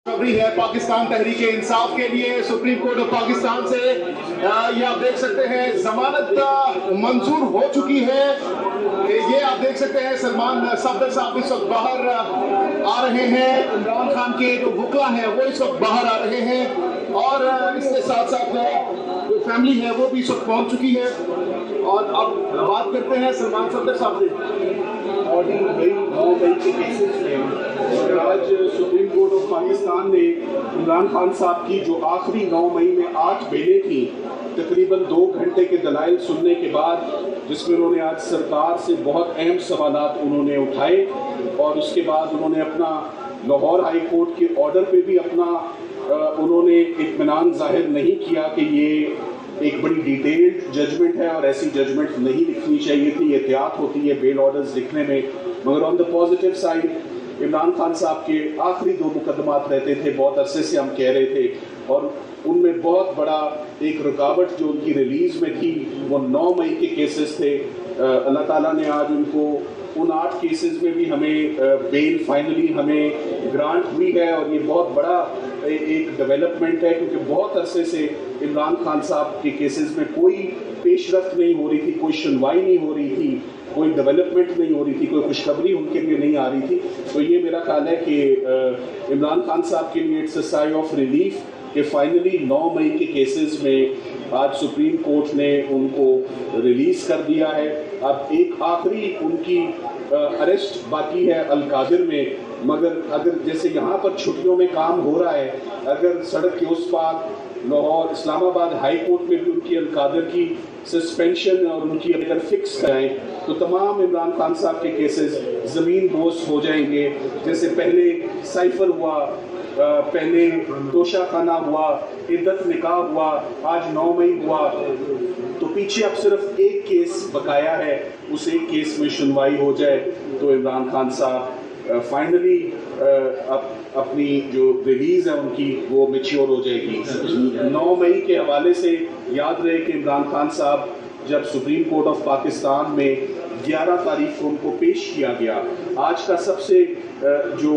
खबरी है पाकिस्तान तहरीक इंसाफ के लिए सुप्रीम कोर्ट ऑफ पाकिस्तान से ये आप देख सकते हैं जमानत मंजूर हो चुकी है। ये आप देख सकते हैं सलमान सफदर साहब इस वक्त बाहर आ रहे हैं, इमरान खान के जो वकला हैं वो इस वक्त बाहर आ रहे हैं और इसके साथ साथ जो फैमिली है वो भी इस वक्त पहुंच चुकी है। और अब बात करते हैं सलमान सफदर साहब से। और 9 मई के केसेस में आज सुप्रीम कोर्ट ऑफ पाकिस्तान ने इमरान खान साहब की जो आखिरी 9 मई में 8 बेलें थी, तकरीबन 2 घंटे के दलाइल सुनने के बाद, जिसमें उन्होंने आज सरकार से बहुत अहम सवालात उन्होंने उठाए और उसके बाद उन्होंने अपना लाहौर हाई कोर्ट के ऑर्डर पे भी अपना उन्होंने इत्मीनान जाहिर नहीं किया कि ये एक बड़ी डिटेल्ड जजमेंट है और ऐसी जजमेंट नहीं लिखनी चाहिए थी, एहतियात होती है बेल ऑर्डर्स लिखने में। मगर on the positive side Imran Khan साहब के आखिरी 2 मुकदमात रहते थे, बहुत अरसे से हम कह रहे थे, और उनमें बहुत बड़ा एक रुकावट जो उनकी रिलीज़ में थी वो 9 मई के केसेस थे। अल्लाह ताला ने आज उनको उन 8 केसेस में भी हमें बेल फाइनली हमें ग्रांट हुई है और ये बहुत बड़ा एक डेवलपमेंट है, क्योंकि बहुत अरसे से इमरान खान साहब के केसेस में कोई पेशरफ्त नहीं हो रही थी, कोई सुनवाई नहीं हो रही थी, कोई डेवलपमेंट नहीं हो रही थी, कोई खुशखबरी उनके लिए नहीं आ रही थी। तो ये मेरा ख्याल है कि इमरान खान साहब के लिए it's a sigh of relief कि फाइनली 9 मई के केसेस में आज सुप्रीम कोर्ट ने उनको रिलीज़ कर दिया है। अब एक आखिरी उनकी अरेस्ट बाकी है अल-कादिर में, मगर अगर जैसे यहाँ पर छुट्टियों में काम हो रहा है, अगर सड़क के उस पार लाहौर इस्लामाबाद हाई कोर्ट में भी उनकी अल-कादिर की सस्पेंशन और उनकी अगर फिक्स कराएं तो तमाम इमरान खान साहब के केसेस ज़मीन बोस हो जाएंगे। जैसे पहले साइफर हुआ, पहले तोशा खाना हुआ, इद्दत निकाह हुआ, आज 9 मई हुआ, तो पीछे अब सिर्फ एक केस बकाया है, उस एक केस में सुनवाई हो जाए तो इमरान खान साहब फाइनली अपनी जो रिलीज़ है उनकी वो मैच्योर हो जाएगी। 9 मई के हवाले से याद रहे कि इमरान खान साहब जब सुप्रीम कोर्ट ऑफ पाकिस्तान में 11 तारीख को उनको पेश किया गया, आज का सबसे जो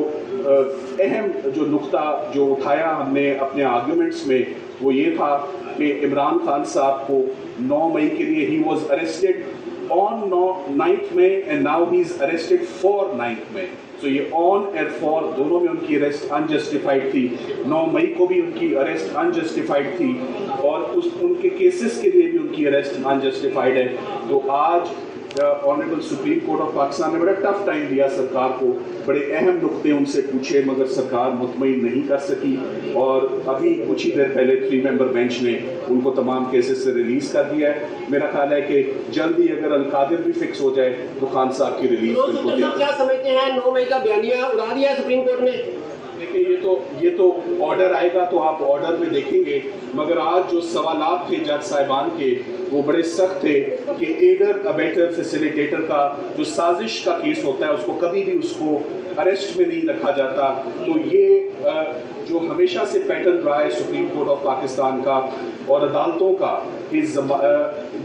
अहम जो नुक्ता जो उठाया हमने अपने आर्ग्यूमेंट्स में वो ये था कि इमरान खान साहब को 9 मई के लिए he was arrested on 9th में and now he is arrested for 9th में। तो ये ऑन एंड फॉर दोनों में उनकी अरेस्ट अनजस्टिफाइड थी। 9 मई को भी उनकी अरेस्ट अनजस्टिफाइड थी और उनके केसेस के लिए भी उनकी अरेस्ट अनजस्टिफाइड है। तो आज honourable supreme court of Pakistan ने बड़ा टफ टाइम दिया सरकार को, बड़े अहम नुक्ते उनसे पूछे मगर सरकार मुतमईन नहीं कर सकी और अभी कुछ ही देर पहले 3 मेंबर बेंच ने उनको तमाम केसेस से रिलीज कर दिया है। मेरा ख्याल है कि जल्दी अगर अल-कादिर भी फिक्स हो जाए तो खान साहब की रिलीज बिल्कुल। क्या समझते हैं 9 मई का बयानिया उड़ा दिया है सुप्रीम कोर्ट ने? देखिए ये तो ऑर्डर आएगा तो आप ऑर्डर में देखेंगे, मगर आज जो सवालात थे जज साहिबान के वो बड़े सख्त थे कि एडर अबेटर फैसिलिटेटर का जो साजिश का केस होता है उसको कभी भी उसको अरेस्ट में नहीं रखा जाता। तो ये जो हमेशा से पैटर्न रहा है सुप्रीम कोर्ट ऑफ पाकिस्तान का और अदालतों का कि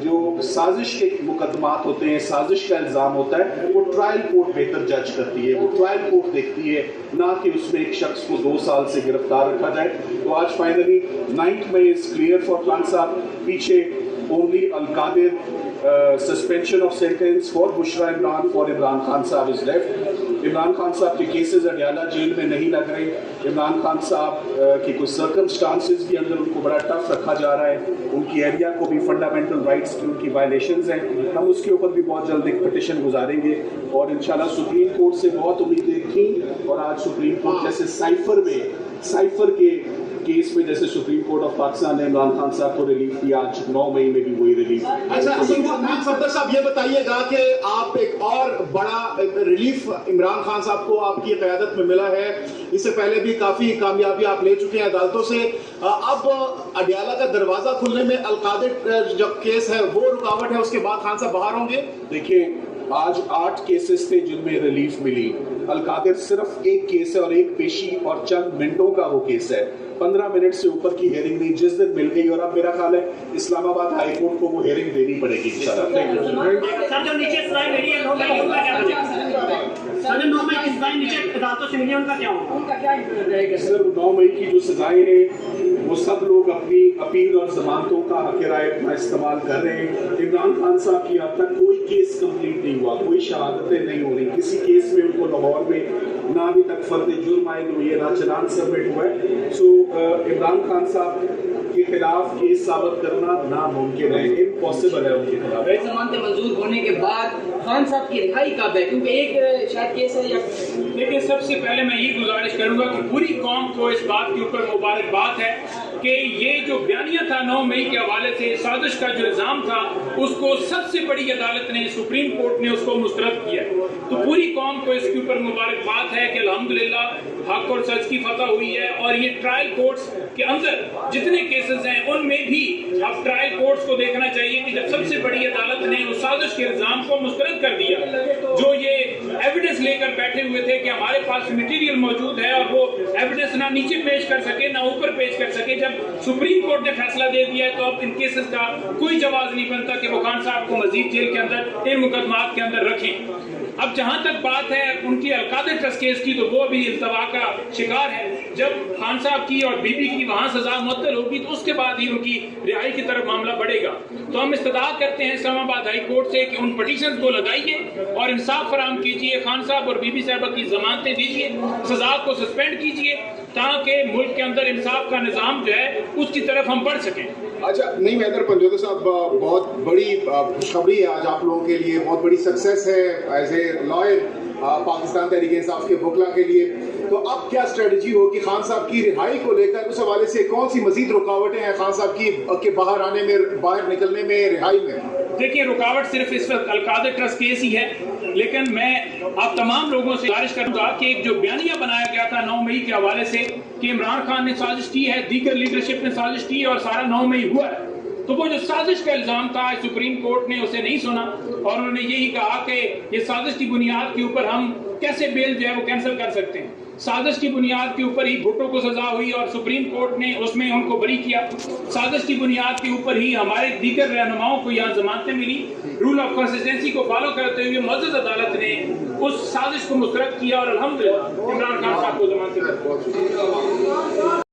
जो साजिश के मुकदमात होते हैं, साजिश का इल्ज़ाम होता है, वो ट्रायल कोर्ट बेहतर जज करती है, वो ट्रायल कोर्ट देखती है, ना कि उसमें एक शख्स को 2 साल से गिरफ्तार रखा जाए। तो आज फाइनली 9th में is clear for Khan sahab. पीछे only Al-Qadir suspension of sentence for Bushra Imran for Imran Khan sahab is left. Imran Khan साहब के केसेस अडियाला जेल में नहीं लग रहे। इमरान खान साहब के कुछ सर्कमस्टांसेस भी अंदर उनको बड़ा टफ रखा जा रहा है, उनकी एरिया को भी फंडामेंटल राइट्स की उनकी वायलेशंस हैं। हम उसके ऊपर भी बहुत जल्द एक पिटिशन गुजारेंगे और इंशाल्लाह सुप्रीम कोर्ट से बहुत उम्मीदें थी और आज सुप्रीम कोर्ट जैसे साइफर के केस में जैसे सुप्रीम कोर्ट ऑफ पाकिस्तान ने इमरान खान साहब को रिलीफ दिया, आज 9 मई में भी वही रिलीफ। अच्छा सफदर साहब ये बताइएगा कि आप एक और बड़ा रिलीफ इमरान खान साहब को आपकी क़यादत में मिला है, इससे पहले भी काफी कामयाबी आप ले चुके हैं अदालतों से। अब अडियाला का दरवाजा खुलने में अल-कादिर जो केस है वो रुकावट है, उसके बाद खान साहब बाहर होंगे। देखिए आज 8 केसेस थे जिनमें रिलीफ मिली। अल-कादिर सिर्फ एक केस है और एक पेशी और चंद मिनटों का वो केस है। 15 मिनट से ऊपर की हेयरिंग नहीं, जिस दिन मिल गई। और अब मेरा ख्याल है इस्लामाबाद हाई कोर्ट को वो हेयरिंग देनी पड़ेगी। सर 9 मई की सजाएं नीचे अदालतों से मिली, उनका क्या होगा? उनका क्या रहेगा? सर 9 मई की जो सजाएं हैं वो सब लोग अपनी अपील और जमानतों का हक राय अपना इस्तेमाल कर रहे हैं। इमरान खान साहब की अब तक कोई केस कंप्लीट नहीं हुआ, कोई शहादतें नहीं हो रही, किसी केस में उनको लाहौर में ना अभी तक फर्द जुर्म आयद हुई है, ना चलान सबमिट हुआ है। सो इमरान खान साहब के खिलाफ केस साबित करना नामुमकिन है, इम्पॉसिबल है उनके खिलाफ। जमानतें मंजूर होने के बाद खान साहब की रिहाई कब है? क्योंकि एक शायद केस है या लेकिन सबसे पहले मैं ये गुजारिश करूंगा कि पूरी कौम को इस बात के ऊपर मुबारकबाद है कि ये जो बयानिया था 9 मई के हवाले से साजिश का जो इल्जाम था उसको सबसे बड़ी अदालत ने, सुप्रीम कोर्ट ने उसको मुस्तरद किया। तो पूरी कौम को इसके ऊपर मुबारकबाद है कि अल्हम्दुलिल्लाह हक और सच की फतह हुई है। और ये ट्रायल कोर्ट्स के अंदर जितने केसेस हैं उनमें भी अब ट्रायल कोर्ट्स को देखना चाहिए कि जब सबसे बड़ी अदालत ने उस साजिश के इल्जाम को मुस्तरद कर दिया, जो ये एविडेंस लेकर बैठे हुए थे कि हमारे पास मटेरियल मौजूद है और वो एविडेंस ना नीचे पेश कर सके ना ऊपर पेश कर सके, जब सुप्रीम कोर्ट ने फैसला दे दिया है तो अब इन केसेस का कोई जवाब नहीं बनता कि वो खान साहब को मजीद जेल के अंदर इन मुकदमात के अंदर रखें। अब जहां तक बात है उनकी अलकादर ट्रस्ट केस की, तो वो अभी इल्तवा का शिकार है। जब खान साहब की और बीबी की वहां सजा मुअत्तल होगी तो उसके बाद ही उनकी रिहाई की तरफ मामला बढ़ेगा। तो हम इस्तदा करते हैं इस्लामाबाद हाई कोर्ट से कि उन पटिशन को लगाइए और इंसाफ फराहम कीजिए, खान साहब और बीबी साहबा की जमानतें दीजिए, सजा को सस्पेंड कीजिए ताकि मुल्क के अंदर इंसाफ का निजाम जो है उसकी तरफ हम बढ़ सकें। अच्छा, नहीं मैदर पंजोदा साहब, बहुत बड़ी खुशखबरी है आज आप लोगों के लिए, बहुत बड़ी सक्सेस है as a lawyer Pakistan Tehreek Insaf के वकला के लिए। तो अब क्या स्ट्रेटजी होगी खान साहब की रिहाई को लेकर? उस हवाले से कौन सी मजीद रुकावटें हैं खान साहब की के बाहर आने में, बाहर निकलने में, रिहाई में? देखिए, रुकावट सिर्फ इस वक्त अलकादर ट्रस्ट केस ही है, लेकिन मैं आप तमाम लोगों से गुजारिश करूंगा कि एक जो बयानिया बनाया गया था 9 मई के हवाले से कि इमरान खान ने साजिश की है, दीगर लीडरशिप ने साजिश की है और सारा 9 मई हुआ है, तो वो जो साजिश का इल्जाम था सुप्रीम कोर्ट ने उसे नहीं सुना और उन्होंने यही कहा कि ये साजिश की बुनियाद के ऊपर हम कैसे बेल जो है वो कैंसिल कर सकते हैं। साजिश की बुनियाद के ऊपर ही भुट्टो को सजा हुई और सुप्रीम कोर्ट ने उसमें उनको बरी किया। साजिश की बुनियाद के ऊपर ही हमारे दीगर रहनुमाओं को यहाँ जमानतें मिली। रूल ऑफ कंसिस्टेंसी को फॉलो करते हुए मुअज़्ज़ज़ अदालत ने उस साजिश को मुस्तरद किया और अल्हम्दुलिल्लाह इमरान खान साहब को जमानतें मिली।